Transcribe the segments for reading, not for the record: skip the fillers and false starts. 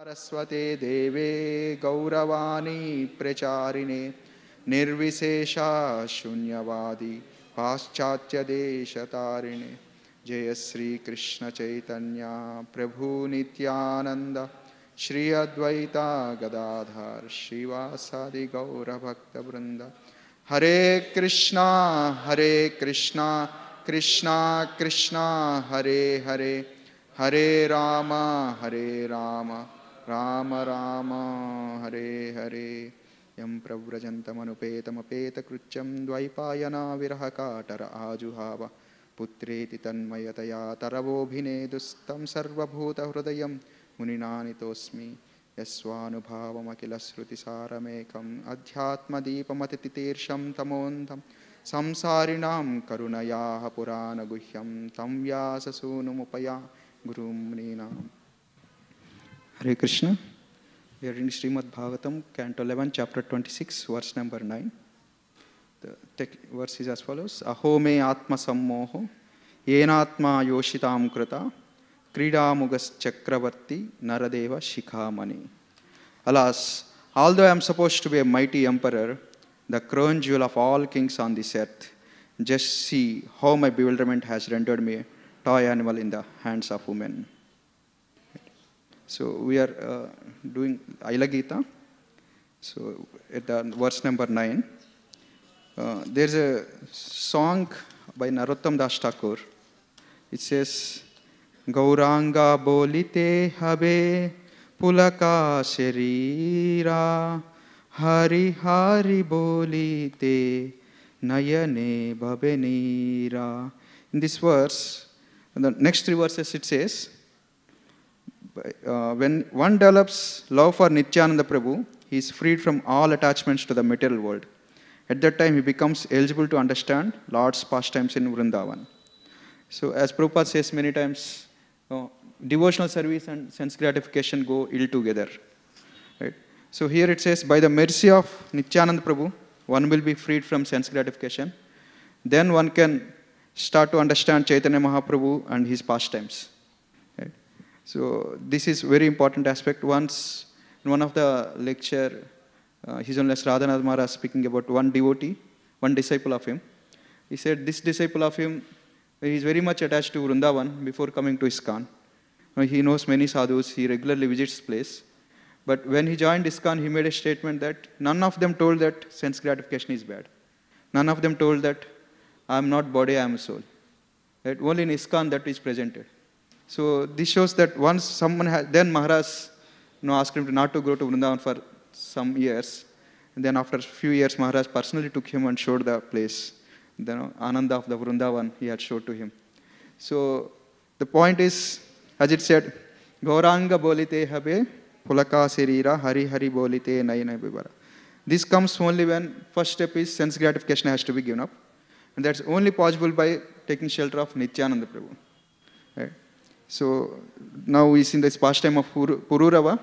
सरस्वते देवे गौरवाणी प्रचारिणे निर्विशेषा शून्यवादी पाश्चात्य देशतारिणे जय श्री कृष्ण चैतन्य प्रभु नित्यानंद श्री अद्वैता गदाधर श्रीवासादि गौर भक्त वृंद हरे कृष्णा कृष्णा कृष्णा हरे हरे हरे राम राम राम हरे हरे यं प्रव्रजन्तमनुपेतमपेतकृत्यं द्वैपायना विरहकातर आजुहाव पुत्रेति तन्मयतया तरवोऽभिनेदुस्तं सर्वभूतहृदयं मुनिनानितोऽस्मि यस्वानुभावमखिलश्रुतिसारमेकम् अध्यात्मदीपमतितीर्षं तमोऽन्धं संसारिणां करुणयाः पुराणगुह्यं तं व्याससूनुमुपया Guru Munina. Hare Krishna. We are in Srimad Bhagavatam, Canto 11, Chapter 26, verse number 9. The verse is as follows. Aho me atma sammoho, yenatma yoshitam krita, kridamugas chakravarti, naradeva shikhamani. Alas, although I am supposed to be a mighty emperor, the crown jewel of all kings on this earth, just see how my bewilderment has rendered me toy animal in the hands of women. So we are doing Aila Gita. So at the verse number 9, there's a song by Narottam Das Thakur. It says, Gauranga bolite habe pulaka sharira, hari hari bolite nayane bhabenira. In this verse, in the next three verses it says, when one develops love for Nityananda Prabhu, he is freed from all attachments to the material world. At that time, he becomes eligible to understand Lord's pastimes in Vrindavan. So as Prabhupada says many times, devotional service and sense gratification go ill together. Right? So here it says, by the mercy of Nityananda Prabhu, one will be freed from sense gratification. Then one can start to understand Chaitanya Mahaprabhu and his pastimes. Right? So this is very important aspect. Once in one of the lecture, His Holiness Radhanath Maharaj speaking about one devotee, one disciple of him. He said this disciple of him, he is very much attached to Vrindavan before coming to ISKCON. He knows many sadhus, he regularly visits the place. But when he joined ISKCON, he made a statement that none of them told that sense gratification is bad. None of them told that I am not body, I am soul. Right? Only in ISKCON that is presented. So this shows that once someone has, then Maharaj asked him not to go to Vrindavan for some years. And then after a few years, Maharaj personally took him and showed the place. Then Ananda of the Vrindavan he had showed to him. So the point is, as it said, Gauranga bolite habe pulaka sirira hari hari bolite nayana vivara. This comes only when first step is sense gratification has to be given up. And that's only possible by taking shelter of Nityananda Prabhu. Right? So now we see this pastime of Pururava.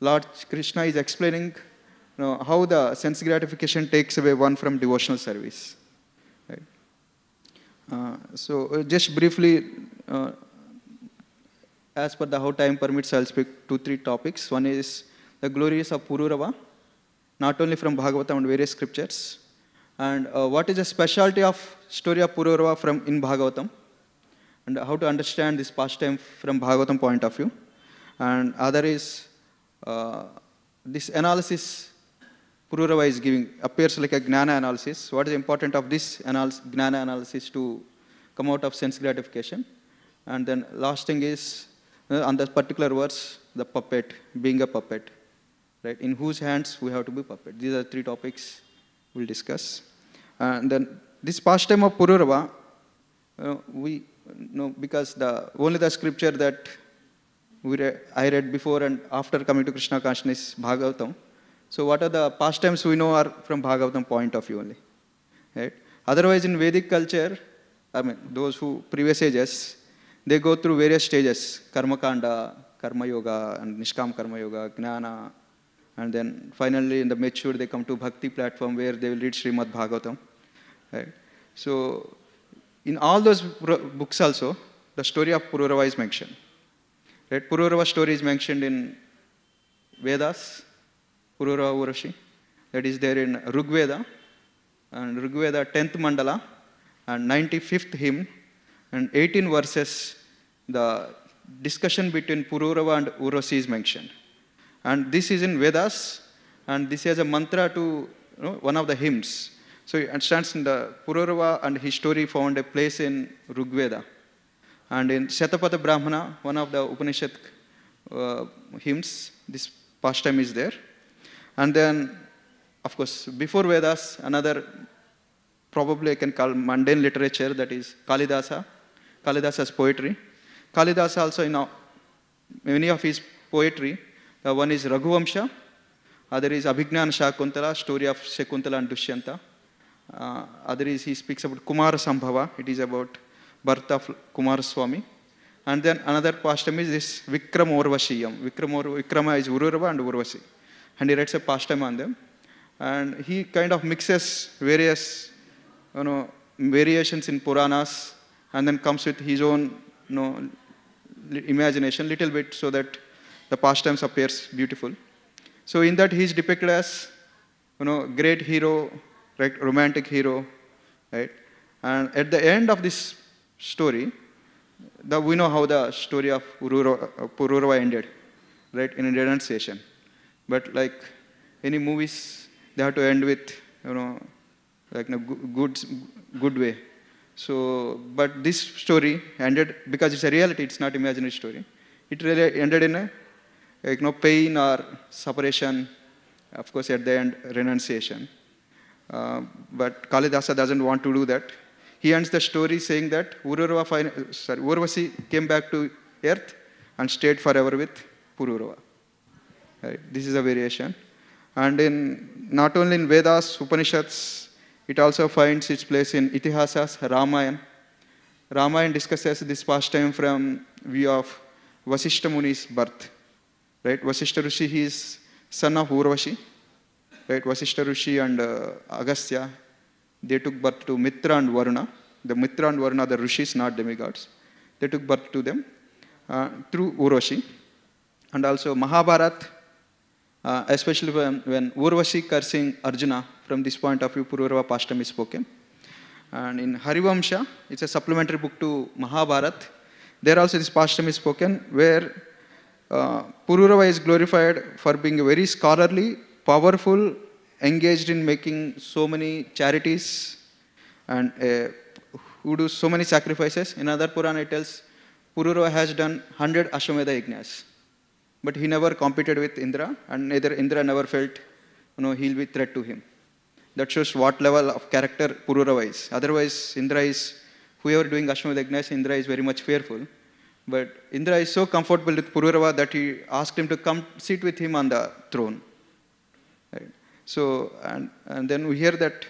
Lord Krishna is explaining how the sense gratification takes away one from devotional service. Right? So just briefly, as per the how time permits, I'll speak 2-3 topics. One is the glories of Pururava, not only from Bhagavatam and various scriptures, and what is the specialty of story of Pururava from in Bhagavatam, and how to understand this pastime from Bhagavatam point of view. And other is this analysis Pururava is giving appears like a Gnana analysis. What is important of this Gnana analysis to come out of sense gratification? And then last thing is on the particular verse, the puppet, being a puppet, right? In whose hands we have to be puppet. These are 3 topics we'll discuss. And then this pastime of Pururava, we know because only the scripture that I read before and after coming to Krishna consciousness is Bhagavatam. So what are the pastimes we know are from Bhagavatam point of view only. Right? Otherwise in Vedic culture, those who previous ages, they go through various stages, Karma Kanda, Karma Yoga, and Nishkam Karma Yoga, Gnana, and then finally in the mature they come to Bhakti platform where they will read Srimad Bhagavatam. Right? So in all those books also, the story of Pururava is mentioned. Right? Pururava story is mentioned in Vedas, Pururava Urashi, that is there in Rigveda, and Rigveda 10th Mandala, and 95th hymn, and 18 verses, the discussion between Pururava and Urvashi is mentioned. And this is in Vedas, and this is a mantra to one of the hymns. So it understands in the Pururava and his story found a place in Rigveda. And in Shatapatha Brahmana, one of the Upanishad hymns, this pastime is there. And then, of course, before Vedas, another, probably I can call mundane literature, that is Kalidasa. Kalidasa's poetry. Kalidasa also, many of his poetry, one is Raghuvamsha, other is Abhignan Shakuntala, story of Shakuntala and Dushyanta. Other is, he speaks about Kumara Sambhava, it is about birth of Kumaraswamy. And then another pastime is this Vikram Urvashiyam. Vikrama is Ururava and Urvashi. And he writes a pastime on them. And he kind of mixes various variations in Puranas and then comes with his own imagination little bit so that the pastimes appears beautiful. So in that he is depicted as great hero, right, romantic hero, right? And at the end of this story, we know how the story of Pururava ended, right, in a renunciation. But like any movies, they have to end with, like in a good way. So, but this story ended, because it's a reality, it's not imaginary story. It really ended in a pain or separation, of course at the end, renunciation. But Kalidasa doesn't want to do that. He ends the story saying that Urvashi came back to earth and stayed forever with Pururava. Right? This is a variation. And not only in Vedas, Upanishads, it also finds its place in Itihasas, Ramayana. Ramayana discusses this pastime from view of Vasishta Muni's birth. Right? Vasishta Rishi, he is son of Urvashi. Right? Vasishta Rishi and Agastya, they took birth to Mitra and Varuna. The Mitra and Varuna, the Rishis, not demigods. They took birth to them through Urvashi. And also Mahabharata, especially when Urvashi cursing Arjuna, from this point of view, Pururava pastime is spoken. And in Harivamsha, it's a supplementary book to Mahabharata. There also this pastime is spoken, where Pururava is glorified for being very scholarly, powerful, engaged in making so many charities, and who do so many sacrifices. In other Purana it tells Pururava has done 100 Ashwamedha Yajnas, but he never competed with Indra, and neither Indra never felt he'll be threat to him. That shows what level of character Pururava is. Otherwise, Indra is, whoever doing Ashwamedha Yajnas, Indra is very much fearful. But Indra is so comfortable with Pururava that he asked him to come sit with him on the throne. Right? So, and then we hear that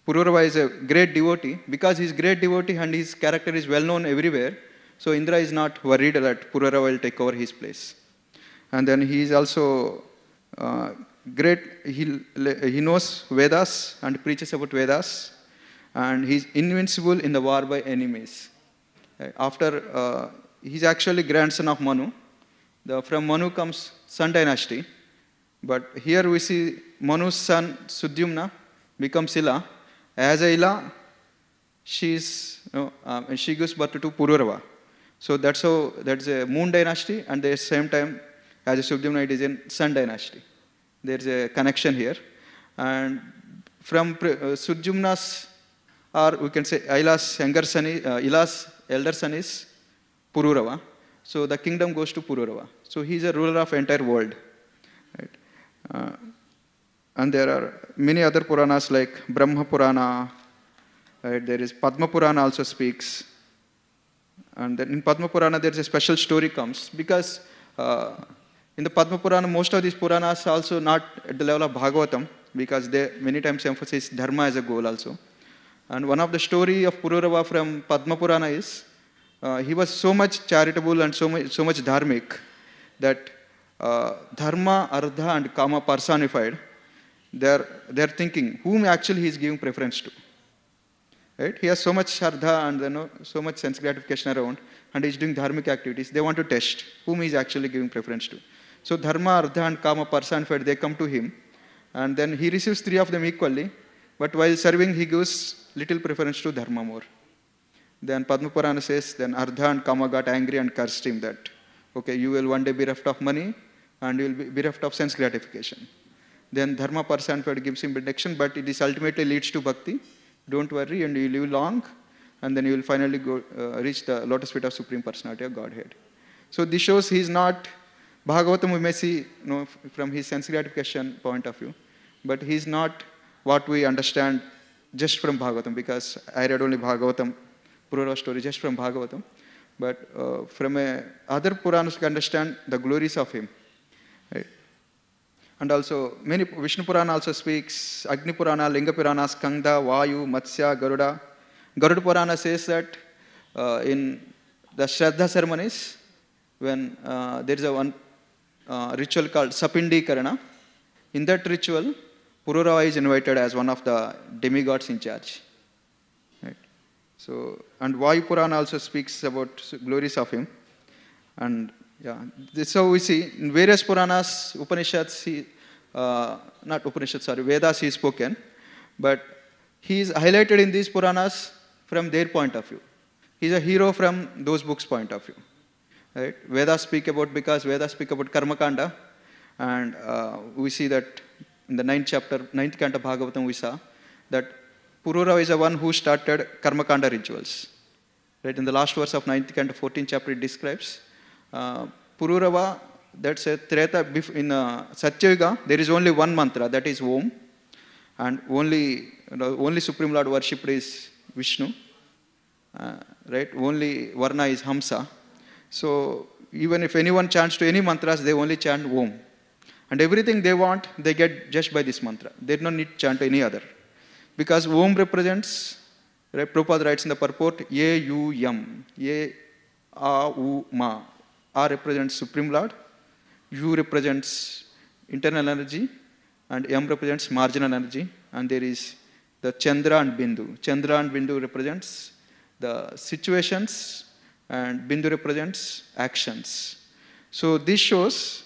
Pururava is a great devotee. Because he's great devotee and his character is well known everywhere, so Indra is not worried that Pururava will take over his place. And then he is also great, he knows Vedas and preaches about Vedas, and he's invincible in the war by enemies. After, he's actually grandson of Manu. From Manu comes Sun dynasty, but here we see Manu's son Sudyumna becomes Ila. As a Ila, she gives birth to Pururava. So that's a moon dynasty, and at the same time, as a Sudyumna, it is in Sun dynasty. There's a connection here. And from Sudyumna's, or we can say Ila's younger son, Ila's elder son is Pururava. So the kingdom goes to Pururava. So he's a ruler of entire world. Right? And there are many other Puranas like Brahma Purana. Right? There is Padma Purana also speaks. And then in Padma Purana, there's a special story comes, because in the Padma Purana, most of these Puranas are also not at the level of Bhagavatam, because they many times emphasize Dharma as a goal also. And one of the story of Pururava from Padma Purana is, he was so much charitable and so much dharmic that Dharma, Ardha and Kama personified. They're thinking whom actually he is giving preference to. Right? He has so much Ardha and so much sense gratification around, and he's doing dharmic activities. They want to test whom he is actually giving preference to. So Dharma, Artha and Kama personified, they come to him, and then he receives three of them equally, but while serving, he gives little preference to Dharma more. Then Padma Purana says, then Artha and Kama got angry and cursed him that, okay, you will one day be bereft of money, and you will be bereft of sense gratification. Then Dharma personified gives him benediction, but it is ultimately leads to bhakti. Don't worry, and you live long, and then you will finally go, reach the lotus feet of Supreme Personality of Godhead. So this shows he is not, Bhagavatam we may see from his sense gratification point of view, but he is not what we understand just from Bhagavatam, because I read only Bhagavatam, Pururava story just from Bhagavatam, but from other Puranas we can understand the glories of him. Right? And also, many Vishnu Purana also speaks, Agni Purana, Linga Purana, Skanda, Vayu, Matsya, Garuda. Garuda Purana says that in the Shraddha ceremonies, when there is a one ritual called Sapindi Karana, in that ritual, Pururava is invited as one of the demigods in charge. Right? So, and Vayu Purana also speaks about glories of him. And yeah, this is how we see in various Puranas, Upanishads, not Upanishads, sorry, Vedas he is spoken, but he is highlighted in these Puranas from their point of view. He is a hero from those books' point of view. Right? Vedas speak about, because Vedas speak about Karma Kanda, and we see that in the 9th chapter, 9th canto Bhagavatam we saw that Pururava is the one who started Karma Kanda rituals. Right? In the last verse of 9th canto, 14th chapter, it describes Pururava, that's a Treta, in Satya Yuga, there is only one mantra, that is Om, and only Supreme Lord worshipped is Vishnu, right? Only Varna is Hamsa. So even if anyone chants to any mantras, they only chant Om. And everything they want, they get just by this mantra. They don't need to chant any other. Because Om represents, right, Prabhupada writes in the purport, Ye Yu Yam, Ye A U Ma. A represents Supreme Lord, U represents internal energy, and M represents marginal energy, and there is the Chandra and Bindu. Chandra and Bindu represents the situations, and Bindu represents actions. So this shows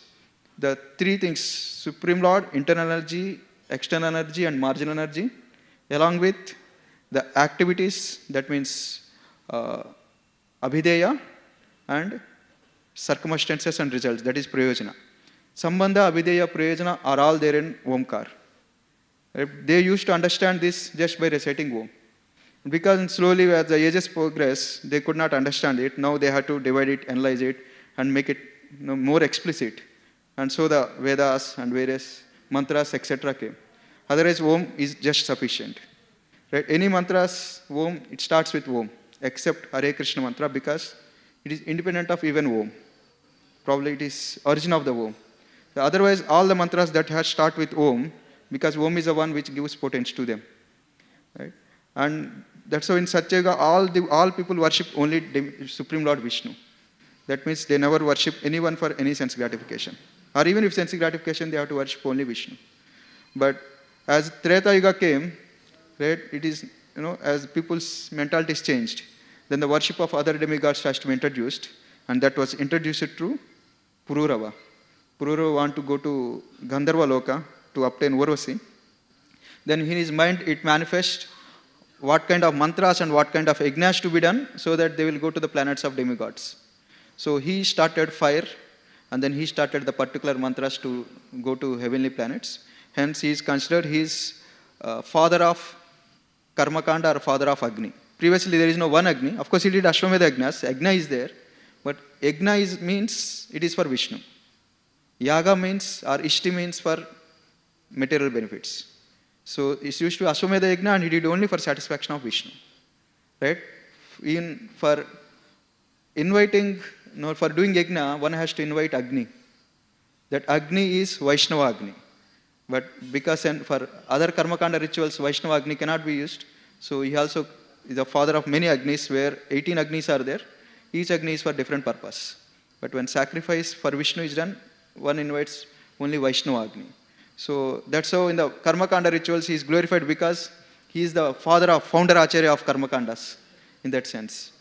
the three things: Supreme Lord, internal energy, external energy, and marginal energy, along with the activities, that means Abhideya and circumstances and results, that is Prayojana. Sambandha, Abhideya, Prayojana are all there in Omkar. They used to understand this just by reciting Om. Because slowly as the ages progress, they could not understand it. Now they had to divide it, analyze it, and make it more explicit. And so the Vedas and various mantras, etc. came. Otherwise, Om is just sufficient. Right? Any mantras, Om, it starts with Om, except Hare Krishna mantra, because it is independent of even Om. Probably it is origin of the Om. So otherwise, all the mantras that have start with Om, because Om is the one which gives potence to them. Right? And that's how in Satya Yuga, all people worship only Supreme Lord Vishnu. That means they never worship anyone for any sense gratification. Or even if sense gratification, they have to worship only Vishnu. But as Treta Yuga came, right, it is, as people's mentalities changed, then the worship of other demigods has to be introduced, and that was introduced through Pururava. Pururava wanted to go to Gandharva Loka to obtain Urvasi. Then in his mind it manifests what kind of mantras and what kind of yajnas to be done, so that they will go to the planets of demigods. So he started fire, and then he started the particular mantras to go to heavenly planets. Hence he is considered father of Karmakanda or father of Agni. Previously there is no one Agni. Of course he did Ashwamedha Yajnas. Yajna is there. But Yajna means it is for Vishnu. Yaga means, or Ishti means for material benefits. So it's used to Ashwamedha Yajna, and he did only for satisfaction of Vishnu. Right? For inviting, for doing Yajna, one has to invite Agni. That Agni is Vaishnava Agni. But because for other Karmakanda rituals, Vaishnava Agni cannot be used, so he also is the father of many Agnis, where 18 Agnis are there. Each Agni is for different purpose. But when sacrifice for Vishnu is done, one invites only Vaishnava Agni. So that's how in the Karmakanda rituals he is glorified, because he is the founder Acharya of Karmakandas, in that sense.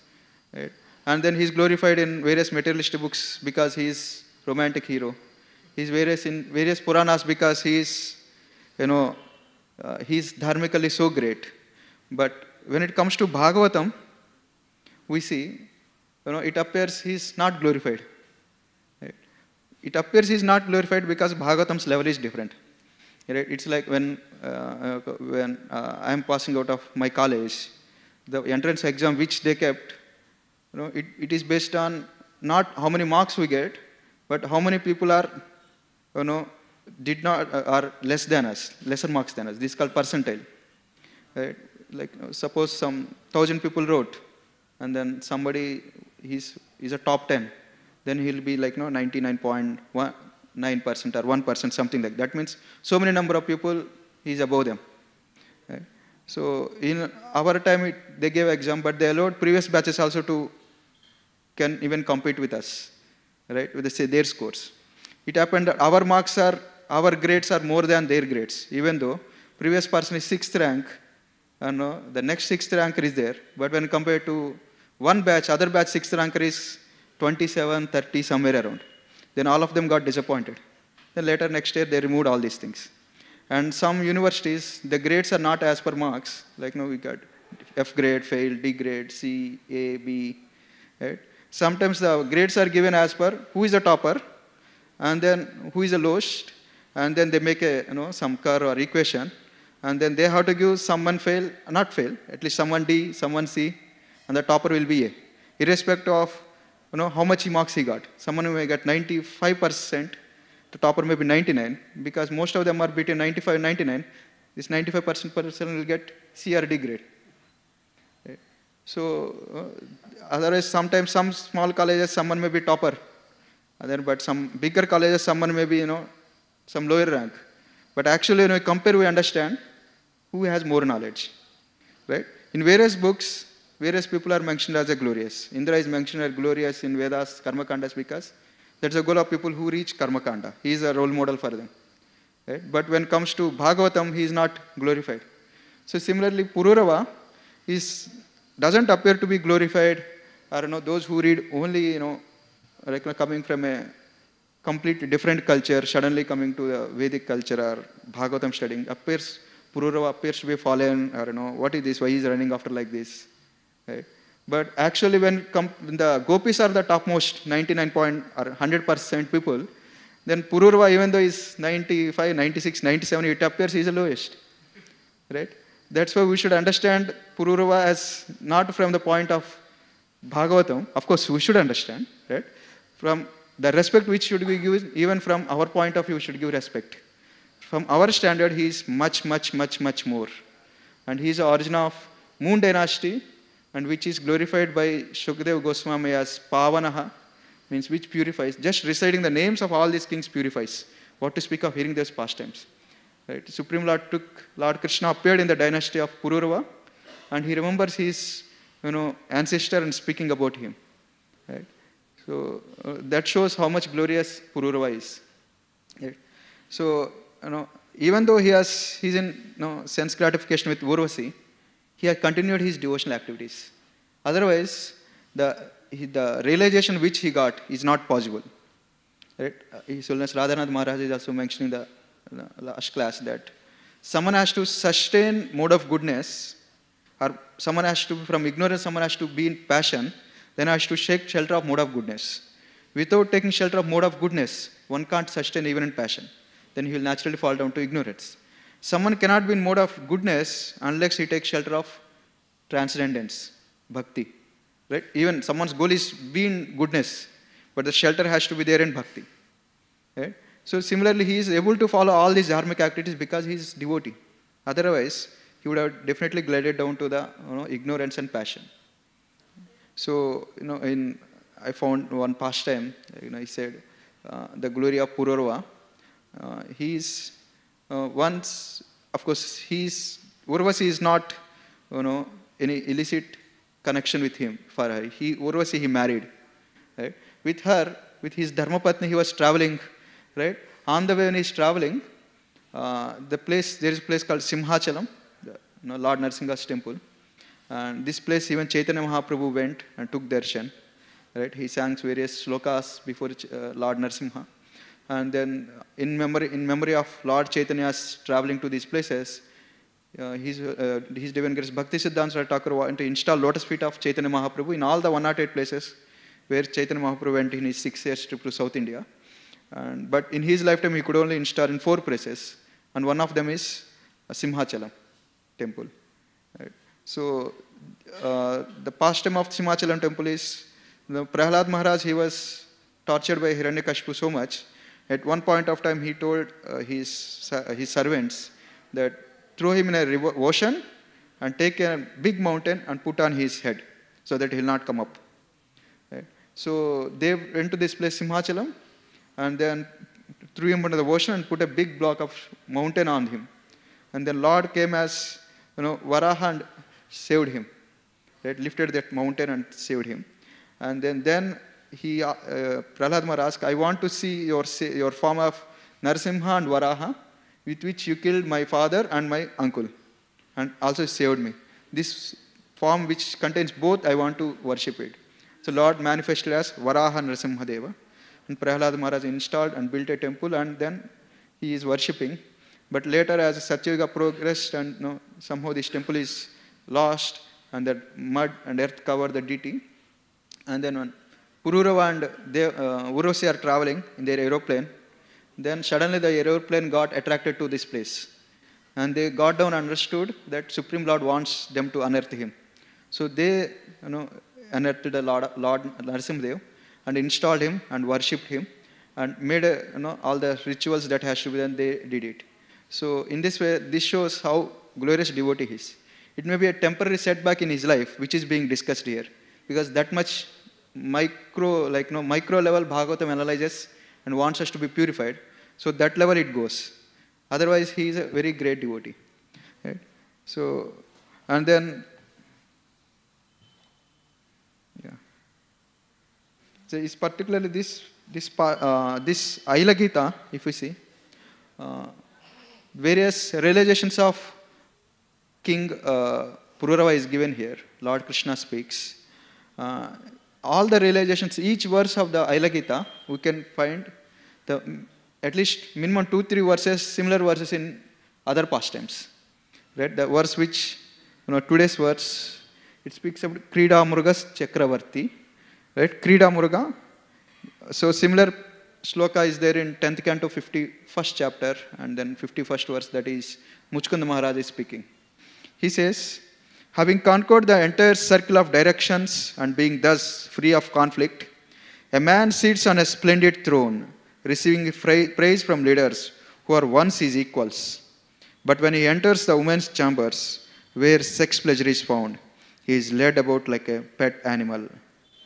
Right? And then he is glorified in various materialistic books because he is romantic hero. He's various in various Puranas because he's, he's dharmically so great. But when it comes to Bhagavatam, we see, it appears he's not glorified. Right? It appears he's not glorified because Bhagavatam's level is different. Right? It's like when I'm passing out of my college, the entrance exam which they kept, it is based on not how many marks we get, but how many people are, did not are less than us, lesser marks than us. This is called percentile. Right? Like suppose some 1,000 people wrote, and then somebody is a top 10, then he'll be like 99.9% or 1%, something like that. That means so many number of people he's above them. Right? So in our time they gave exam, but they allowed previous batches also to can even compete with us, right? With their scores. It happened that our grades are more than their grades, even though previous person is 6th rank, and the next 6th ranker is there. But when compared to one batch, other batch 6th ranker is 27, 30, somewhere around. Then all of them got disappointed. Then later next year they removed all these things. And some universities, the grades are not as per marks. Like we got F grade, fail, D grade, C, A, B. Right? Sometimes the grades are given as per who is the topper, and then who is the lowest, and then they make a some curve or equation, and then they have to give someone fail, not fail, at least someone D, someone C, and the topper will be A, irrespective of how much marks he got. Someone who may get 95%, the topper may be 99, because most of them are between 95 and 99. This 95% person will get C or D grade. Right? So otherwise, sometimes some small colleges, someone may be topper, but some bigger colleges, someone may be some lower rank. But actually, when we compare, we understand who has more knowledge. Right? In various books, various people are mentioned as a glorious. Indra is mentioned as glorious in Vedas, Karma Kandas, because that's the goal of people who reach Karma Kanda. He is a role model for them. Right? But when it comes to Bhagavatam, he is not glorified. So similarly, Pururava doesn't appear to be glorified. Or those who read only, like coming from a completely different culture, suddenly coming to the Vedic culture or Bhagavatam studying, Pururava appears to be fallen, or what is this, why he is running after like this. Right? But actually when the gopis are the topmost, 99 point or 100% people, then Pururava, even though is 95, 96, 97, it appears he is the lowest. Right? That's why we should understand Pururava as not from the point of Bhagavatam. Of course, we should understand, right? From the respect which should be given, even from our point of view, we should give respect. From our standard, he is much, much, much, much more. And he is the origin of Moon dynasty, and which is glorified by Shukadeva Goswami as Pavanaha, means which purifies. Just reciting the names of all these kings purifies. What to speak of hearing those pastimes. Right? Supreme Lord Lord Krishna appeared in the dynasty of Pururava, and he remembers his ancestor and speaking about him. Right? So that shows how much glorious Pururava is. Right? So even though he's in sense gratification with Urvasi, he has continued his devotional activities. Otherwise, the realization which he got is not possible. Right? His Holiness Radhanath Maharaj is also mentioning the last class that someone has to sustain mode of goodness, or someone has to, from ignorance, someone has to be in passion, then has to take shelter of mode of goodness. Without taking shelter of mode of goodness, one can't sustain even in passion. Then he will naturally fall down to ignorance. Someone cannot be in mode of goodness unless he takes shelter of transcendence, bhakti. Right? Even someone's goal is be in goodness, but the shelter has to be there in bhakti. Right? So similarly, he is able to follow all these dharmic activities because he is devotee. Otherwise, he would have definitely glided down to the ignorance and passion. So I found one pastime. He said the glory of Pururava. He's once, of course, Urvasi is not any illicit connection with him for her. Urvasi he married. Right? With her, with his Dharmapatni, he was traveling. Right? On the way when he's traveling, there is a place called Simhachalam, Lord Narasimha's temple. And this place even Chaitanya Mahaprabhu went and took darshan. Right? He sang various slokas before Lord Narasimha. And then in memory of Lord Chaitanya's traveling to these places, his Divine Grace Bhakti Siddhanta Thakur wanted to install lotus feet of Chaitanya Mahaprabhu in all the 108 places where Chaitanya Mahaprabhu went in his 6 years trip to South India. But in his lifetime, he could only install in 4 places, and one of them is Simhachalam temple. Right? So the pastime of Simhachalam temple is, Prahlad Maharaj, he was tortured by Hiranyakashipu so much. At one point of time, he told his servants that throw him in a ocean and take a big mountain and put on his head so that he will not come up. Right? So they went to this place, Simhachalam, and then threw him into the ocean and put a big block of mountain on him. And then Lord came as, Varaha and saved him. Right? Lifted that mountain and saved him. And then he, Prahlad Maharaj asked, I want to see your form of Narasimha and Varaha, with which you killed my father and my uncle, and also saved me. This form which contains both, I want to worship it. So Lord manifested as Varaha Narasimha Deva. And Prahlad Maharaj installed and built a temple, and then he is worshipping. But later, as Satyuga progressed, and somehow this temple is lost, and that mud and earth cover the deity. And then when Pururava and Urvashi are traveling in their aeroplane, then suddenly the aeroplane got attracted to this place. And they got down and understood that Supreme Lord wants them to unearth him. So they unearthed the Lord Narasimhadev and installed him and worshipped him and made all the rituals that has to be done, they did it. So in this way, this shows how glorious devotee he is. It may be a temporary setback in his life, which is being discussed here, because that much micro level Bhagavatam analyzes and wants us to be purified. So that level it goes. Otherwise, he is a very great devotee. Right? So, and then, yeah. So it's particularly this Aila Gita, if we see, various realizations of King Pururava is given here. Lord Krishna speaks. All the realizations, each verse of the Aila Gita, we can find at least minimum 2-3 verses, similar verses in other pastimes. Right? The verse which, today's verse, it speaks about Krida Murugas Chakravarti. Right? Krida Muruga. So similar shloka is there in 10th canto, 51st chapter, and then 51st verse, that is Muchkunda Maharaj is speaking. He says, having conquered the entire circle of directions and being thus free of conflict, a man sits on a splendid throne, receiving praise from leaders who are once his equals. But when he enters the women's chambers, where sex pleasure is found, he is led about like a pet animal.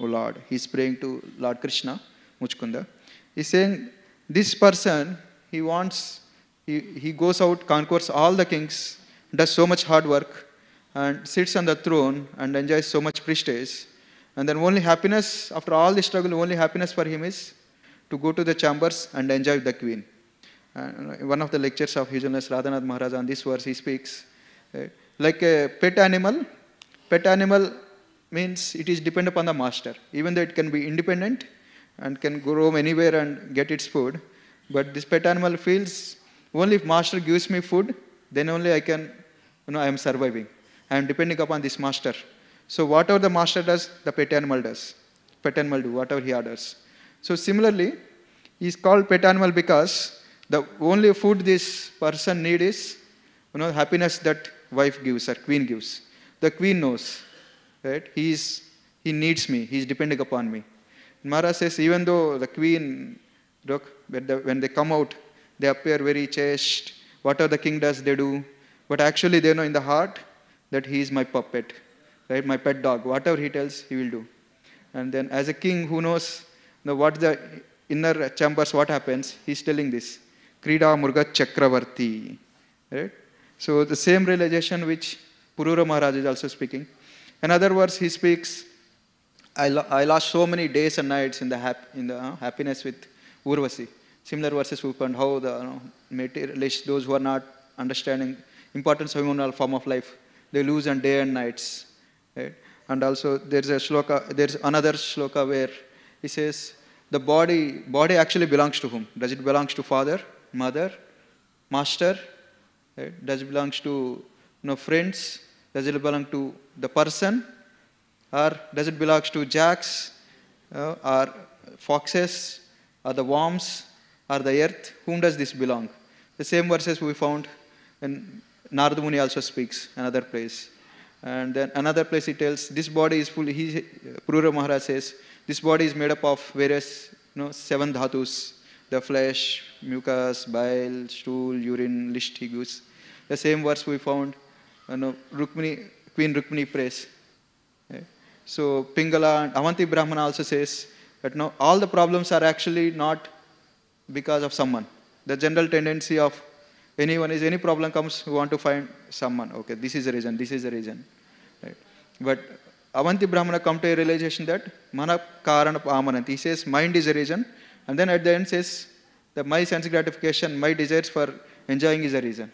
O Lord, he is praying to Lord Krishna, Muchkunda. He is saying, this person, he goes out, conquers all the kings, does so much hard work, and sits on the throne and enjoys so much prestige. And then only happiness, after all the struggle, only happiness for him is to go to the chambers and enjoy the queen. And one of the lectures of His Holiness Radhanath Maharaj on this verse, he speaks, like a pet animal means it is dependent upon the master. Even though it can be independent and can go roam anywhere and get its food, but this pet animal feels, only if master gives me food, then only I can, I am surviving. I am depending upon this master. So whatever the master does, the pet animal does. Pet animal do whatever he orders. So similarly, he is called pet animal because the only food this person needs is, happiness that wife gives or queen gives. The queen knows, right? He needs me. He is depending upon me. Maharaj says, even though the queen, look, when they come out, they appear very chaste. Whatever the king does, they do. But actually, they know in the heart that he is my puppet, right? My pet dog. Whatever he tells, he will do. And then as a king who knows what the inner chambers, what happens, he is telling this. Krida Murga Chakravarti. Right? So the same realization which Purura Maharaj is also speaking. In other words, he speaks, I lost so many days and nights in the happiness with Urvashi. Similar verses we found how the materialists, those who are not understanding importance of human form of life, they lose on day and nights. Right? And also there's another shloka where he says, the body actually belongs to whom? Does it belongs to father, mother, master? Right? Does it belongs to friends? Does it belong to the person? Or does it belong to jacks, or foxes, or the worms, or the earth? Whom does this belong? The same verses we found in Narada Muni also speaks another place. And then another place he tells, this body is full, Purura Maharaj says, this body is made up of various 7 dhatus, the flesh, mucus, bile, stool, urine, listigus. The same verse we found, Rukmini, Queen Rukmini prays. Okay. So Pingala and Avanti Brahmana also says that all the problems are actually not because of someone. The general tendency of anyone is any problem comes, we want to find someone. Okay, this is the reason, this is the reason. Right? But Avanti Brahmana come to a realization that mana karana amananti. He says mind is a reason, and then at the end says that my sense gratification, my desires for enjoying is a reason.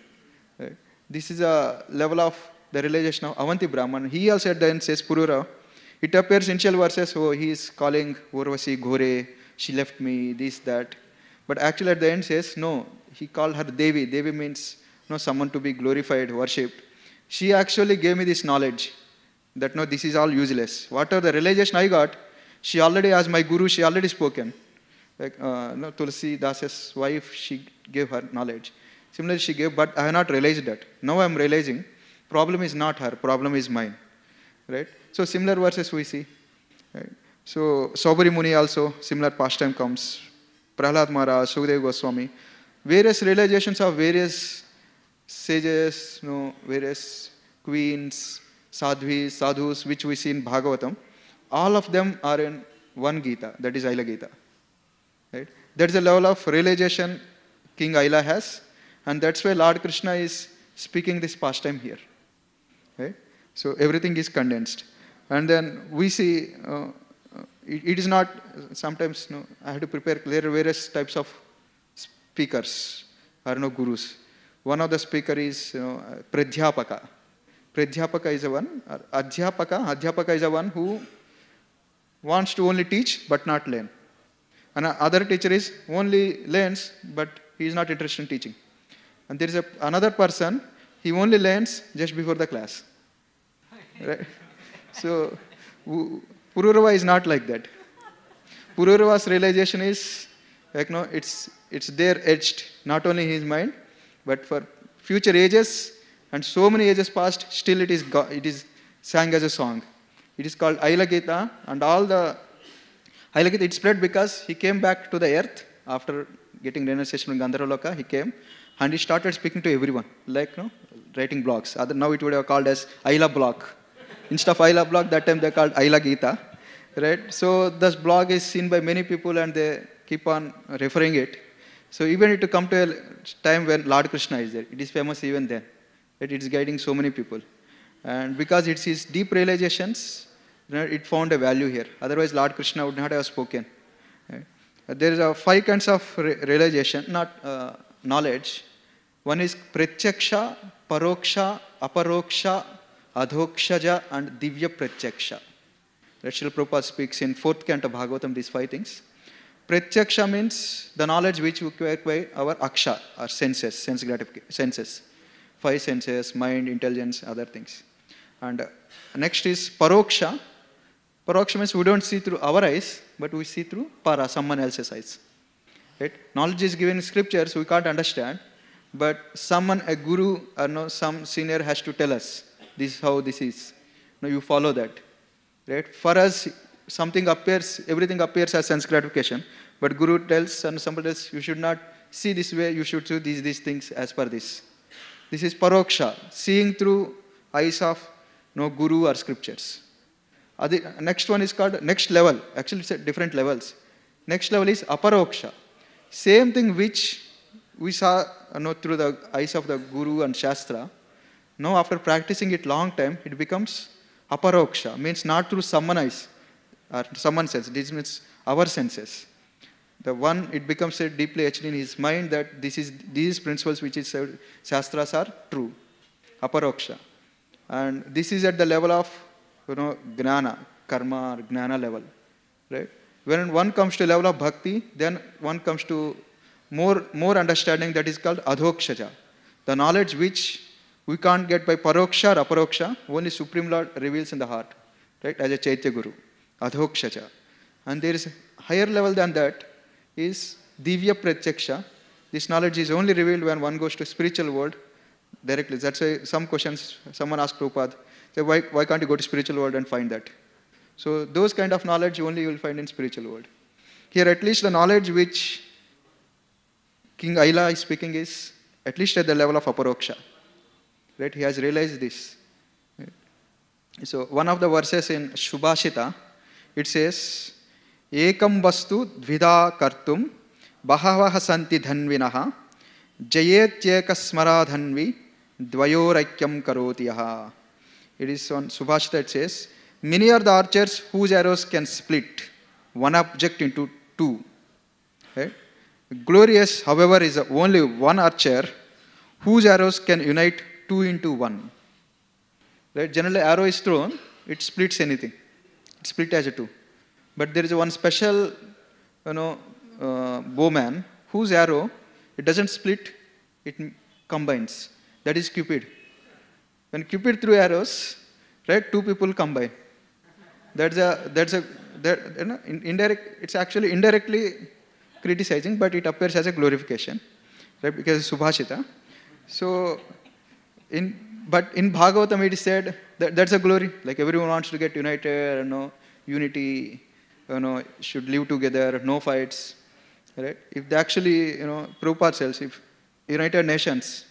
Right? This is a level of the realization of Avanti Brahman. He also at the end says Purura. It appears initial verses, oh, he is calling Urvasi Ghore, she left me, this, that. But actually at the end says, no, he called her Devi. Devi means someone to be glorified, worshipped. She actually gave me this knowledge that no, this is all useless. Whatever the realization I got, she already, as my guru, she already spoken. Like Tulsi Das's wife, she gave her knowledge. Similarly, she gave, but I have not realized that. Now I am realizing, problem is not her, problem is mine. Right? So similar verses we see. Right? So Saubhari Muni also, similar pastime comes. Prahlad Maharaj, Sukadeva Goswami. Various realizations of various sages, various queens, sadhus, which we see in Bhagavatam. All of them are in one Gita, that is Aila Gita. Right? That's the level of realization King Aila has, and that's why Lord Krishna is speaking this pastime here. Right? So everything is condensed. And then we see, it is not, sometimes I have to prepare various types of speakers, or gurus. One of the speaker is Pradhyapaka. Pradhyapaka is the one, Adhyapaka is the one who wants to only teach but not learn. And other teacher is only learns but he is not interested in teaching. And there is another person, he only learns just before the class. Right? So Pururava is not like that. Pururava's realization is like it's there etched not only in his mind but for future ages, and so many ages past, still it is sang as a song. It is called Aila Gita, and all the Aila Gita, it spread because he came back to the earth after getting renunciation from Gandharva. He came and he started speaking to everyone, like writing blogs. Now it would have called as Aila blog. Instead of Aila blog, that time they called Aila Gita. Right? So this blog is seen by many people and they keep on referring it. So even it to come to a time when Lord Krishna is there, it is famous even then. That it is guiding so many people. And because it's his deep realizations, it found a value here. Otherwise Lord Krishna would not have spoken. Right? There is 5 kinds of realization, not knowledge. One is Pratyaksha, Paroksha, Aparoksha, Adhokshaja, and Divya Pratyaksha. Srila Prabhupada speaks in 4th canto Bhagavatam these 5 things. Pratyaksha means the knowledge which we acquire by our aksha, our senses, sense gratification, senses. 5 senses, mind, intelligence, other things. And next is Paroksha. Paroksha means we don't see through our eyes, but we see through para, someone else's eyes. Right? Knowledge is given in scriptures, we can't understand, but someone, a guru or some senior has to tell us, this is how this is. You follow that. Right? For us, something appears, everything appears as sense gratification, but guru tells and somebody else, you should not see this way, you should see these things as per this. This is Paroksha, seeing through eyes of guru or scriptures. Next one is called next level. Actually, it's at different levels. Next level is Aparoksha. Same thing which we saw through the eyes of the guru and shastra. Now after practicing it long time, it becomes Aparoksha. Means not through someone's eyes or someone's sense. This means our senses. The one, it becomes deeply etched in his mind that these principles which is said, shastras are true. Aparoksha. And this is at the level of gnana, karma or gnana level. Right? When one comes to level of bhakti, then one comes to more understanding, that is called adhokshaja. The knowledge which we can't get by paroksha or aparoksha, only Supreme Lord reveals in the heart, right, as a Chaitya Guru, adhokshaja. And there is a higher level than that, is divya pratyaksha. This knowledge is only revealed when one goes to spiritual world directly. That's why some questions, someone asked Prabhupada, say, why can't you go to spiritual world and find that? So those kind of knowledge only you will find in spiritual world. Here at least the knowledge which King Aila is speaking is at least at the level of aparoksha. Right? He has realized this. Right? So one of the verses in Shubhashita, it says, Ekam vastu dvida kartum bahavaha santi dhanvinaha jayetyeka smaradhanvi dvayorakyam karotiyaha. It is on Subhashita, it says, many are the archers whose arrows can split one object into two. Right? Glorious, however, is only one archer whose arrows can unite two into one. Right? Generally, arrow is thrown, it splits anything. It split as a two. But there is one special, bowman whose arrow, it doesn't split, it combines. That is Cupid. When Cupid threw arrows, right, two people combine. Indirect. It's actually indirectly criticizing, but it appears as a glorification, right? Because it's Subhashita. So, but in Bhagavatam it is said that that's a glory. Like everyone wants to get united, unity, should live together, no fights, right? If they actually, Prabhupada says, if United Nations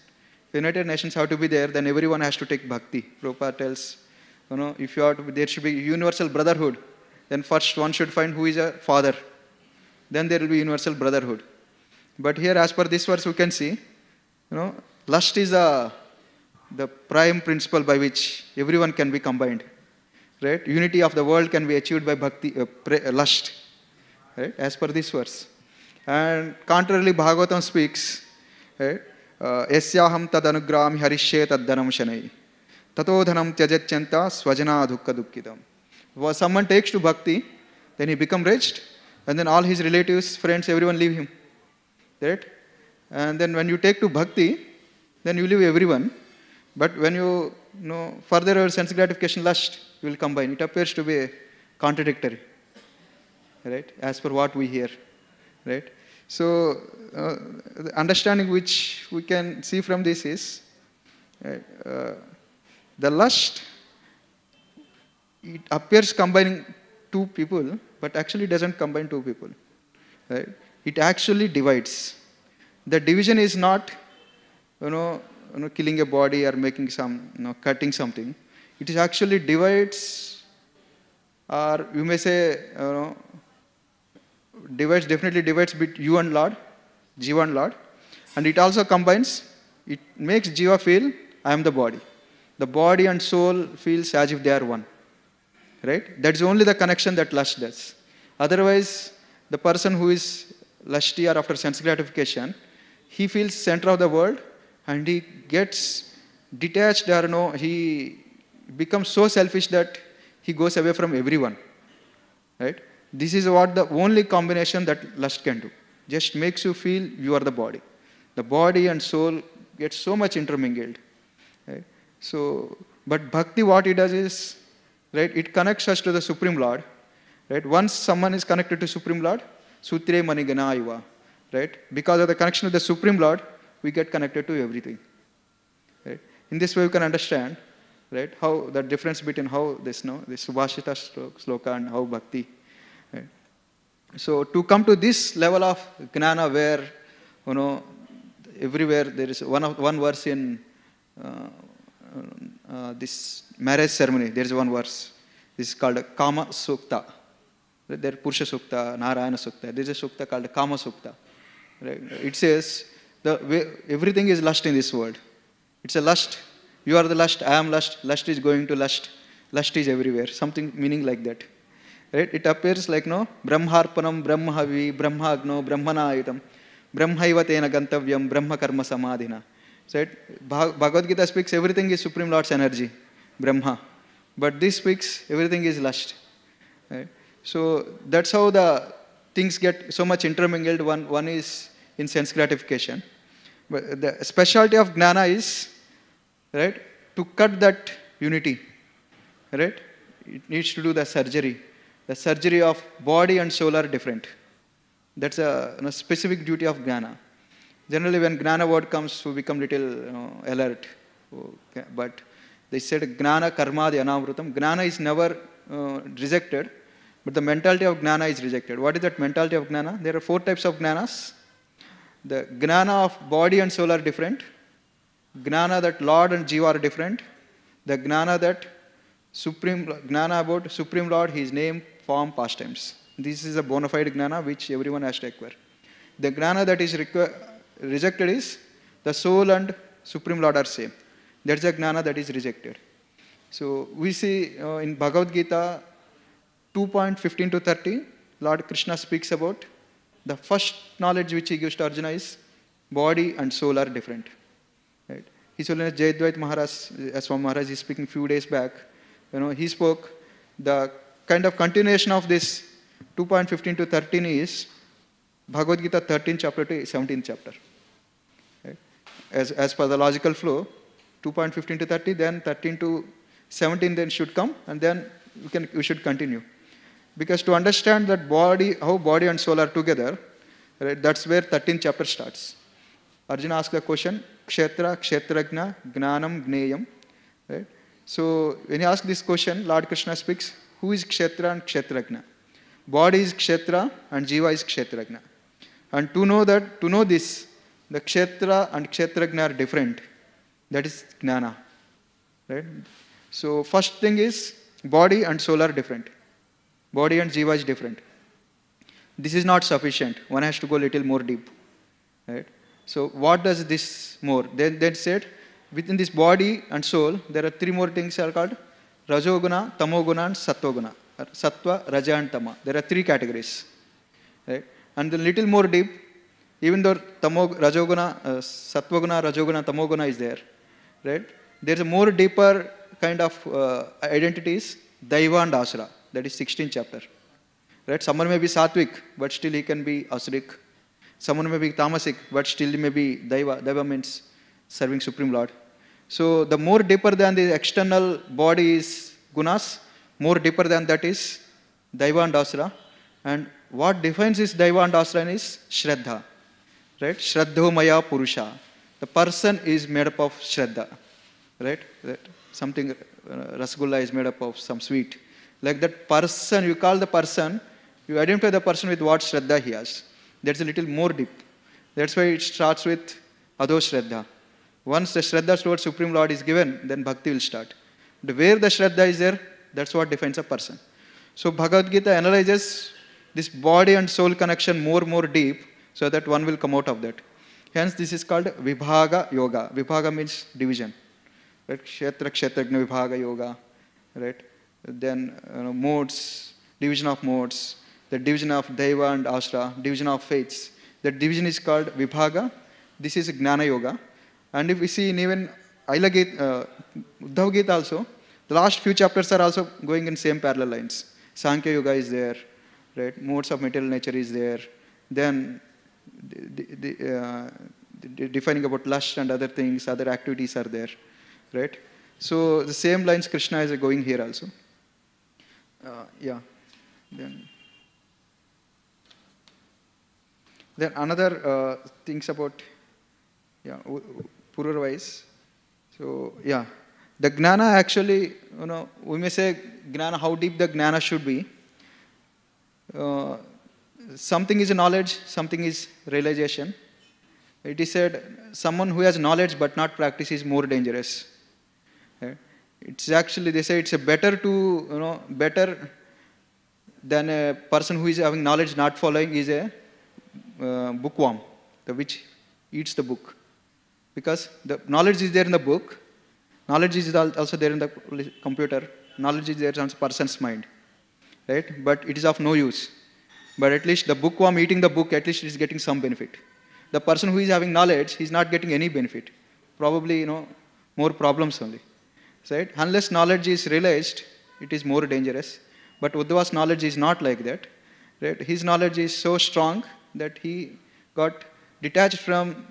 have to be there, then everyone has to take bhakti. Prabhupada tells, if you are to be, there should be universal brotherhood. Then first one should find who is a father. Then there will be universal brotherhood. But here, as per this verse, we can see, lust is the prime principle by which everyone can be combined. Right? Unity of the world can be achieved by bhakti, lust. Right? As per this verse. And contrarily, Bhagavatam speaks, right? Yasyaham tadanugrami harishye taddanam shanai. Tato dhanam tyajachyanta swajana dukka dukkitam. When someone takes to bhakti, then he becomes rich, and then all his relatives, friends, everyone leave him. Right? And then when you take to bhakti, then you leave everyone. But when you further sense gratification lust, you will combine. It appears to be contradictory. Right? As per what we hear. Right? So, the understanding which we can see from this is, the lust, it appears combining two people, but actually doesn't combine two people. Right? It actually divides. The division is not, killing a body or making some, cutting something. It is actually divides, or you may say, definitely divides between you and Lord, Jiva and Lord. And it also combines, it makes Jiva feel, I am the body. The body and soul feels as if they are one. Right? That's only the connection that lust does. Otherwise, the person who is lusty or after sense gratification, he feels center of the world and he gets detached or he becomes so selfish that he goes away from everyone. Right? This is what the only combination that lust can do. Just makes you feel you are the body. The body and soul get so much intermingled. Right? So, but bhakti, what it does is, right, it connects us to the Supreme Lord. Right? Once someone is connected to Supreme Lord, sutre manigana iva. Right? Because of the connection with the Supreme Lord, we get connected to everything. Right? In this way, we can understand, right, how the difference between how this Subhashita sloka and how bhakti. Right? So to come to this level of gnana where, everywhere there is one verse in this marriage ceremony, there is one verse. This is called Kama Sukta. There is Purusha Sukta, Narayana Sukta. There is a Sukta called Kama Sukta. Right? It says, everything is lust in this world. It's a lust. You are the lust, I am lust, lust is going to lust. Lust is everywhere. Something meaning like that. Right? It appears like, Brahmarpanam, Brahmahavi, Brahmagno, Brahmanayutam, Brahmaiva tena gantavyam, Brahma karma samadhina. Right? Bhagavad Gita speaks everything is Supreme Lord's energy, Brahma. But this speaks everything is lust. Right? So that's how the things get so much intermingled. One is in sense gratification. But the specialty of Gnana is, right, to cut that unity, right? It needs to do the surgery. The surgery of body and soul are different. That's a specific duty of Gnana. Generally, when Gnana word comes, we become little alert. Okay. But they said Gnana karma anamrutam. Gnana is never rejected, but the mentality of Gnana is rejected. What is that mentality of Gnana? There are 4 types of Gnanas. The Gnana of body and soul are different. Gnana that Lord and Jiva are different. The Gnana that Gnana about Supreme Lord, His name, form, pastimes. This is a bona fide Gnana which everyone has to acquire. The Gnana that is rejected is the soul and Supreme Lord are same. That's the Gnana that is rejected. So we see in Bhagavad Gita 2.15 to 30, Lord Krishna speaks about the first knowledge which he gives to Arjuna is body and soul are different. Right? His Holiness Jayadvaita Maharaj, as Swami Maharaj is speaking few days back, he spoke the kind of continuation of this 2.15 to 13 is Bhagavad Gita 13th chapter to 17th chapter. Right? As per the logical flow, 2.15 to 30, then 13 to 17 then should come, and then we should continue. Because to understand that how body and soul are together, right, that's where 13th chapter starts. Arjuna asks the question, Kshetra, Kshetragna, Gnanam, Gneyam. Right? So when he asks this question, Lord Krishna speaks, who is Kshetra and Kshetragna? Body is Kshetra and Jiva is Kshetragna. And to know this, the Kshetra and Kshetragna are different. That is Gnana. Right? So first thing is body and soul are different. Body and Jiva is different. This is not sufficient. One has to go a little more deep. Right? So what does this more? Then said, within this body and soul, there are 3 more things are called Rajoguna, Tamoguna and Sattva-guna. Sattva, Raja and Tama. There are 3 categories. Right? And a little more deep, even though Rajoguna, Sattva-guna, Rajoguna, Tamoguna is there, right? There's a more deeper kind of identities, Daiva and Asura. That is 16th chapter. Right? Someone may be Sattvic, but still he can be Asuric. Someone may be Tamasic, but still he may be Daiva. Daiva means serving Supreme Lord. So the more deeper than the external body is Gunas, more deeper than that is Daiva and Asura. And what defines this Daiva and Asura is Shraddha. Right? Shraddho Maya Purusha. The person is made up of Shraddha. Right? Something, Rasgulla is made up of some sweet. Like that person, you call the person, you identify the person with what Shraddha he has. That's a little more deep. That's why it starts with Adho Shraddha. Once the Shraddha towards Supreme Lord is given, then Bhakti will start. But where the Shraddha is there, that's what defines a person. So Bhagavad Gita analyzes this body and soul connection more deep, so that one will come out of that. Hence this is called Vibhaga Yoga. Vibhaga means division. Right? Kshetra, Kshetragna Vibhaga Yoga. Right? Then modes, division of modes, the division of Daiva and Asura, division of faiths. That division is called Vibhaga. This is Gnana Yoga. And if we see in even Aila Gita, Uddhav Gita also, the last few chapters are also going in same parallel lines. Sankhya Yoga is there, right? Modes of material nature is there. Then defining about lust and other things, other activities are there, right? So the same lines Krishna is going here also. Then another things about Pururvais. So the Gnana actually, we may say Gnana, how deep the Gnana should be. Something is knowledge, something is realization. It is said someone who has knowledge but not practice is more dangerous. Right? It's actually, they say it's better than a person who is having knowledge not following is a bookworm, which eats the book. Because the knowledge is there in the book, knowledge is also there in the computer, knowledge is there in the person's mind. Right? But it is of no use. But at least the bookworm eating the book, at least is getting some benefit. The person who is having knowledge, he is not getting any benefit. Probably, more problems only. Right? Unless knowledge is realized, it is more dangerous. But Uddhava's knowledge is not like that. Right? His knowledge is so strong that he got detached from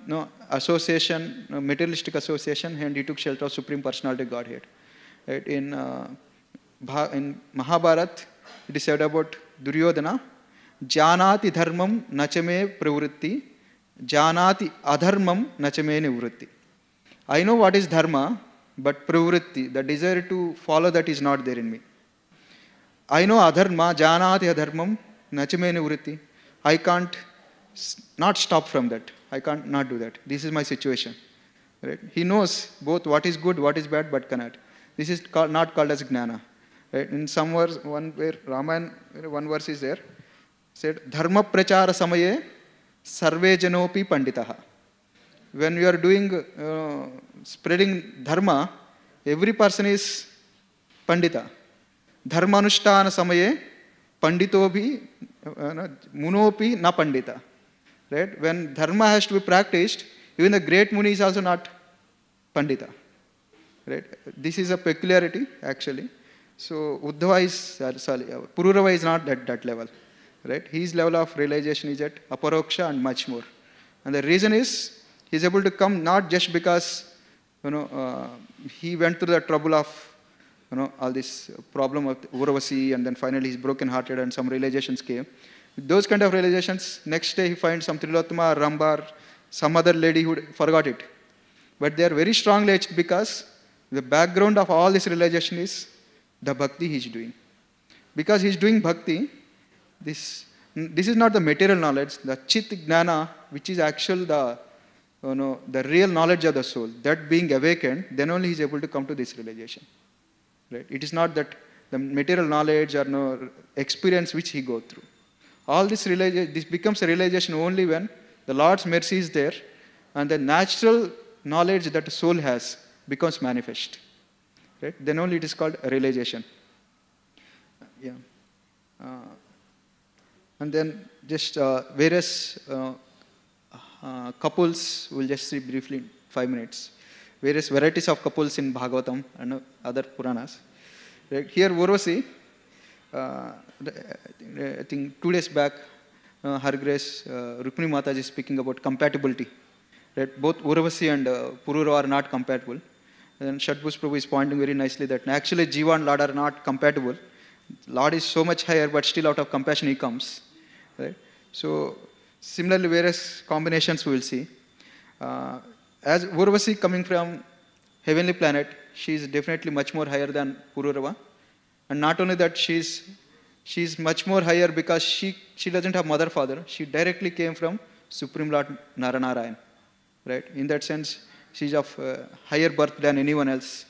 association, materialistic association, and he took shelter of Supreme Personality Godhead. Right? In Mahabharat, it is said about Duryodhana, Janati dharmam nachame pravritti, Janati adharmam nachame nivritti. I know what is dharma, but pravritti, the desire to follow that is not there in me. I know adharma, janati adharmam, nachame nivritti. I can't not stop from that. I can't not do that. This is my situation. Right? He knows both what is good, what is bad, but cannot. This is not called as jnana. Right? In some verse, one where Ramayana, one verse is there, said, Dharma prachara samaye sarve janopi panditaha. When you are doing, spreading dharma, every person is pandita. Dharma anushtana samaye panditobhi munopi na pandita. Right? When dharma has to be practiced, even the great muni is also not pandita. Right? This is a peculiarity, actually. So Uddhava is, sorry, Pururava is not at that level. Right? His level of realization is at aparoksha and much more. And the reason is, he is able to come not just because, he went through the trouble of, all this problem of Uravasi, and then finally he's broken-hearted and some realizations came. Those kind of realizations, next day he finds some Trilottama, Rambar, some other lady who forgot it. But they are very strongly etched because the background of all this realization is the bhakti he is doing. Because he is doing bhakti, this is not the material knowledge, the chit jnana, which is actual the real knowledge of the soul, that being awakened, then only he is able to come to this realization. Right? It is not that the material knowledge or experience which he goes through. All this becomes a realization only when the Lord's mercy is there and the natural knowledge that the soul has becomes manifest. Right? Then only it is called a realization. Yeah. And then just various couples, we'll just see briefly in 5 minutes. Various varieties of couples in Bhagavatam and other Puranas. Right? Here, Urvasi, I think 2 days back, Her Grace Rukmini Mataji is speaking about compatibility. Right? Both Urvasi and Pururava are not compatible. And Shadbhuj Prabhu is pointing very nicely that actually Jiva and Lord are not compatible. Lord is so much higher, but still out of compassion he comes. Right? So, similarly, various combinations we will see. As Urvasi coming from heavenly planet, she is definitely much more higher than Pururava. And not only that, she is much more higher because she doesn't have mother, father. She directly came from Supreme Lord Naranarayan. Right? In that sense, she is of higher birth than anyone else.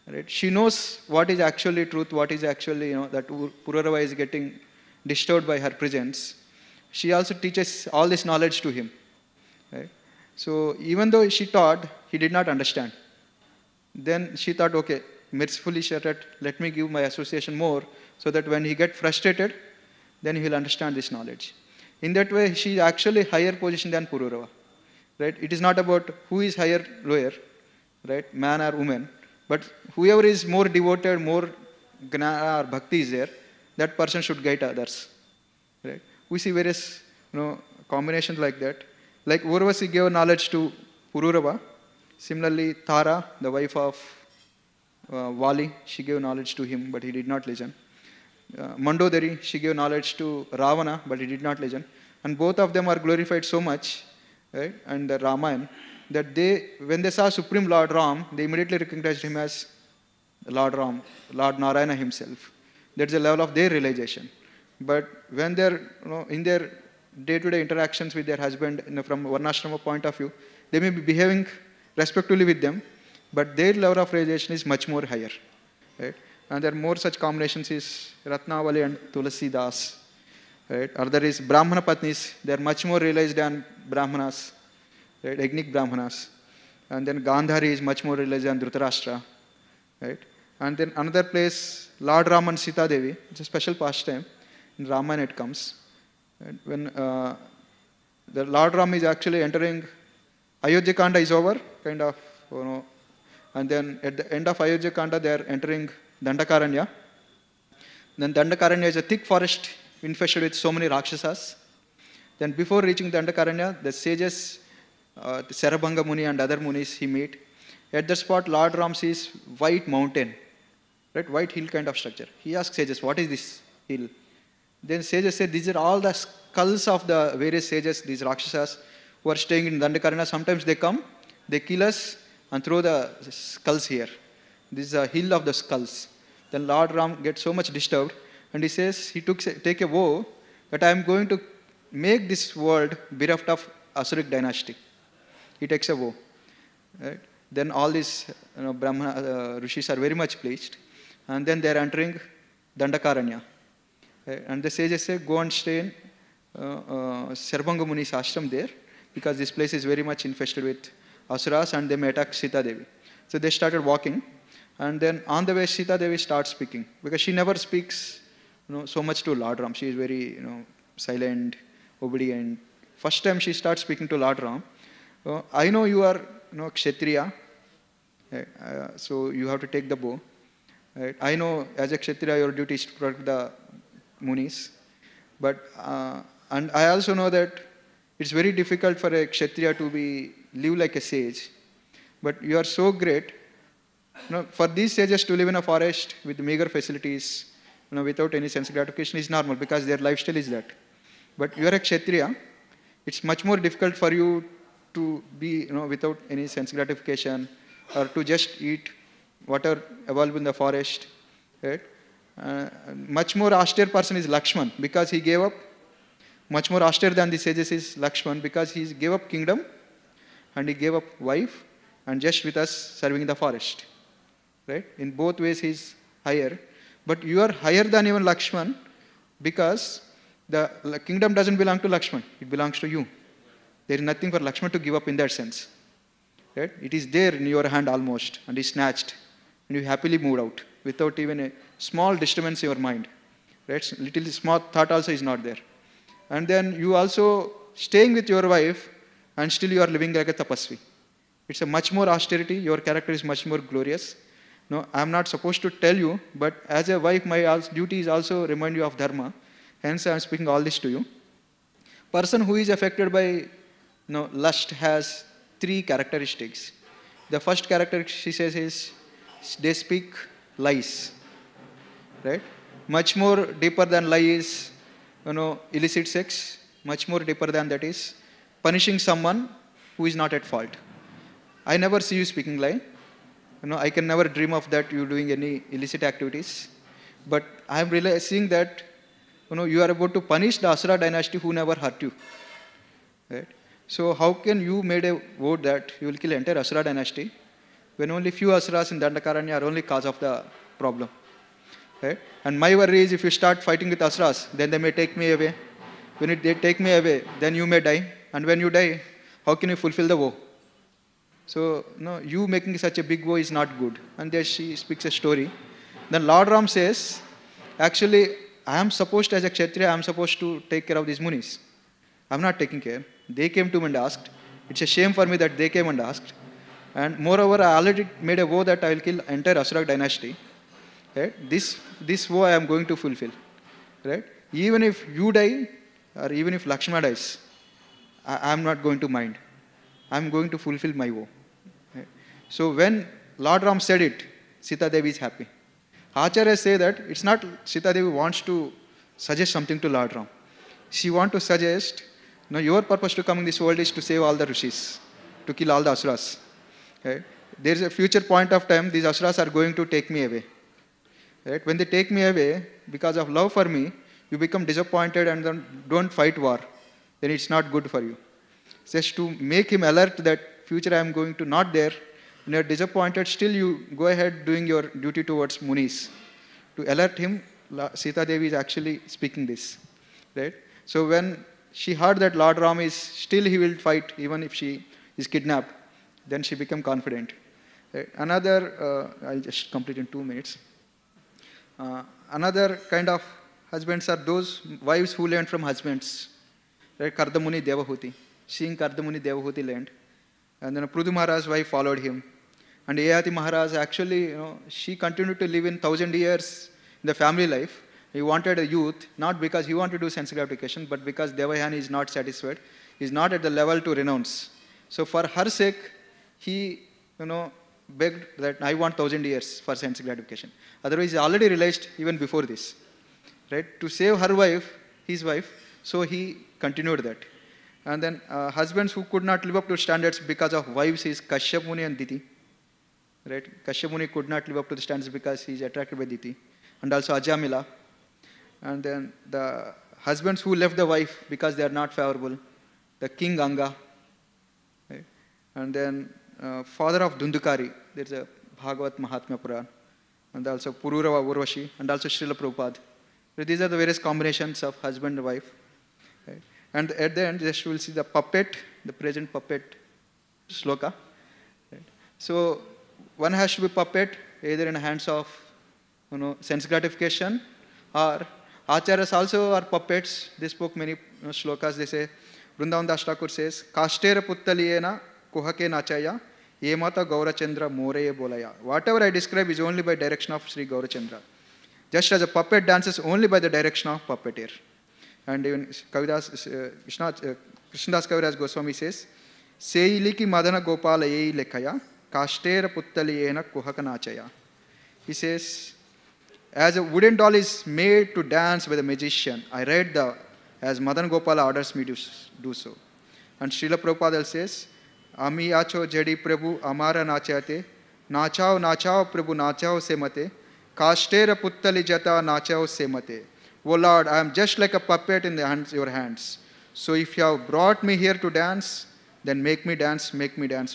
Right? She knows what is actually truth, what is actually, that Pururava is getting disturbed by her presence. She also teaches all this knowledge to him. Right? So even though she taught, he did not understand. Then she thought, okay, mercifully Sharat, let me give my association more, so that when he gets frustrated, then he will understand this knowledge. In that way, she is actually higher position than Pururava. Right? It is not about who is higher, lower, right? Man or woman, but whoever is more devoted, more gnana or bhakti is there, that person should guide others. Right? We see various combinations like that. Like Urvasi gave knowledge to Pururava. Similarly, Tara, the wife of Vali, she gave knowledge to him, but he did not listen. Mandodari, she gave knowledge to Ravana, but he did not listen. And both of them are glorified so much, right? And the Ramayana, that when they saw Supreme Lord Ram, they immediately recognized him as Lord Ram, Lord Narayana himself. That's the level of their realization. But when they're in their day-to-day interactions with their husband, from Varnashrama point of view, they may be behaving respectfully with them, but their level of realization is much more higher. Right? And there are more such combinations is Ratnavali and Tulasi Das. Right? Other is Brahmana Patnis, they are much more realized than Brahmanas, right? Agnik Brahmanas. And then Gandhari is much more realized than Dhritarashtra. Right? And then another place, Lord Ram and Sita Devi, it's a special pastime. In Ramayana it comes. Right? When the Lord Ram is actually entering, Ayodhya Kanda is over, kind of, and then at the end of Ayodhya Kanda, they are entering Dandakaranya. Then Dandakaranya is a thick forest infested with so many Rakshasas. Then before reaching Dandakaranya, the sages, the Sarabhanga Muni and other Munis he meet. At the spot, Lord Ram sees white mountain, right? White hill kind of structure. He asks sages, what is this hill? Then sages say, these are all the skulls of the various sages, these Rakshasas who are staying in Dandakaranya. Sometimes they come, they kill us and throw the skulls here. This is a hill of the skulls. Then Lord Ram gets so much disturbed and he says, he take a vow that I am going to make this world bereft of Asuric dynasty. He takes a vow. Right? Then all these Brahmana rishis are very much pleased. And then they are entering Dandakaranya. And the sages say, go and stay in Sarabhanga Muni's ashram there, because this place is very much infested with asuras and they may attack Sita Devi. So they started walking. And then on the way, Sita Devi starts speaking, because she never speaks so much to Lord Ram. She is very silent, obedient. First time she starts speaking to Lord Ram, I know you are Kshatriya, so you have to take the bow. Right? I know as a Kshatriya your duty is to protect the Munis, but and I also know that it's very difficult for a Kshatriya to live like a sage. But you are so great. For these sages to live in a forest with meager facilities, without any sense gratification is normal, because their lifestyle is that. But you are a Kshatriya, it's much more difficult for you to be without any sense gratification, or to just eat whatever available in the forest. Right? Much more austere person is Lakshman, because he gave up. Much more austere than the sages is Lakshman, because he gave up kingdom and he gave up wife and just with us serving in the forest. Right? In both ways he is higher. But you are higher than even Lakshman, because the kingdom doesn't belong to Lakshman, it belongs to you. There is nothing for Lakshman to give up in that sense. Right? It is there in your hand almost, and is snatched, and you happily moved out without even a small disturbance in your mind. Right? Little small thought also is not there. And then you also staying with your wife, and still you are living like a tapasvi. It's a much more austerity, your character is much more glorious. No, I am not supposed to tell you, but as a wife, my duty is also remind you of dharma. Hence, I am speaking all this to you. Person who is affected by lust has three characteristics. The first character, she says, is they speak lies. Right? Much more deeper than lie is, illicit sex. Much more deeper than that is punishing someone who is not at fault. I never see you speaking lie. I can never dream of that you doing any illicit activities. But I am realizing that you are about to punish the Asura dynasty who never hurt you. Right? So how can you made a vote that you will kill entire Asura dynasty when only few Asuras in Dandakaranya are only cause of the problem? Right? And my worry is if you start fighting with Asuras, then they may take me away. When they take me away, then you may die. And when you die, how can you fulfill the vow? So, you making such a big vow is not good. And there she speaks a story. Then Lord Ram says, actually, I am supposed, as a Kshatriya, I am supposed to take care of these Munis. I am not taking care. They came to me and asked. It's a shame for me that they came and asked. And moreover, I already made a vow that I will kill entire Asura dynasty. Right? This vow I am going to fulfill. Right? Even if you die, or even if Lakshmana dies, I am not going to mind. I am going to fulfill my vow. Right? So when Lord Ram said it, Sita Devi is happy. Acharyas say that it's not Sita Devi wants to suggest something to Lord Ram. She wants to suggest, your purpose to come in this world is to save all the rishis, to kill all the asuras. Right? There is a future point of time, these asuras are going to take me away. Right? When they take me away, because of love for me, you become disappointed and then don't fight war. Then it's not good for you. Just to make him alert that future I am going to not there, when you are disappointed, still you go ahead doing your duty towards Munis. To alert him, Sita Devi is actually speaking this. Right? So when she heard that Lord Ram is still he will fight even if she is kidnapped, then she became confident. Right? Another, I'll just complete in 2 minutes. Another kind of husbands are those wives who learn from husbands. Right? Kardamuni Devahuti. Seeing Kardamuni Devahuti learned. And then Prudu Maharaj's wife followed him. And Yayati Maharaj actually, she continued to live in 1,000 years in the family life. He wanted a youth, not because he wanted to do sense gratification, but because Devayani is not satisfied. He is not at the level to renounce. So for her sake, he, begged that I want 1,000 years for sense gratification. Otherwise, he already realized even before this, right? To save her wife, his wife, so he continued that. And then husbands who could not live up to standards because of wives is Kashyap Muni and Diti. Right? Kashyap Muni could not live up to the standards because he is attracted by Diti. And also Ajamila. And then the husbands who left the wife because they are not favorable. The king Anga. Right? And then father of Dundukari. There is a Bhagavat Mahatmya Puran. And also Pururava Urvashi. And also Srila Prabhupada. So these are the various combinations of husband and wife. Right? And at the end, just will see the puppet, the present puppet sloka. Right? So one has to be puppet either in the hands of sense gratification, or acharyas also are puppets. They spoke many shlokas. They say, Vrindavan Das Thakur says, Kashtera Puttaliyena Kuhake Nachaya Yemata Gaurachandra Moreye Bolaya. Whatever I describe is only by direction of Sri Gaurachandra. Just as a puppet dances only by the direction of puppeteer. And even Kavidas, Krishnadas Kaviraj Goswami says, Seiliki Madana Gopala Yei Lekaya, Kashtera Puttaliyena Kuhakanachaya. He says, as a wooden doll is made to dance by the magician, I read as Madan Gopala orders me to do so. And Srila Prabhupada says, Ami acho jadi Prabhu amara nachate, nachao nachao Prabhu nachao semate, Kashtera Puttali jata nachao semate. Oh Lord, I am just like a puppet in your hands. So if you have brought me here to dance, then make me dance,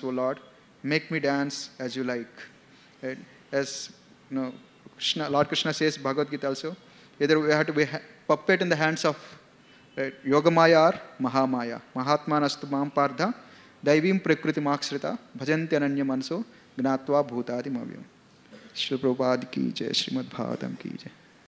oh Lord. Make me dance as you like. Right? As Lord Krishna says, Bhagavad Gita also, either we have to be puppet in the hands of Yogamaya or Mahamaya. Mahatmanastu mam pardha, daivim prakriti makshrita, bhajanti ananya manso, gnatva bhutadi mavyam. Srila Prabhupada ki jai, Srimad Bhagavatam ki jai.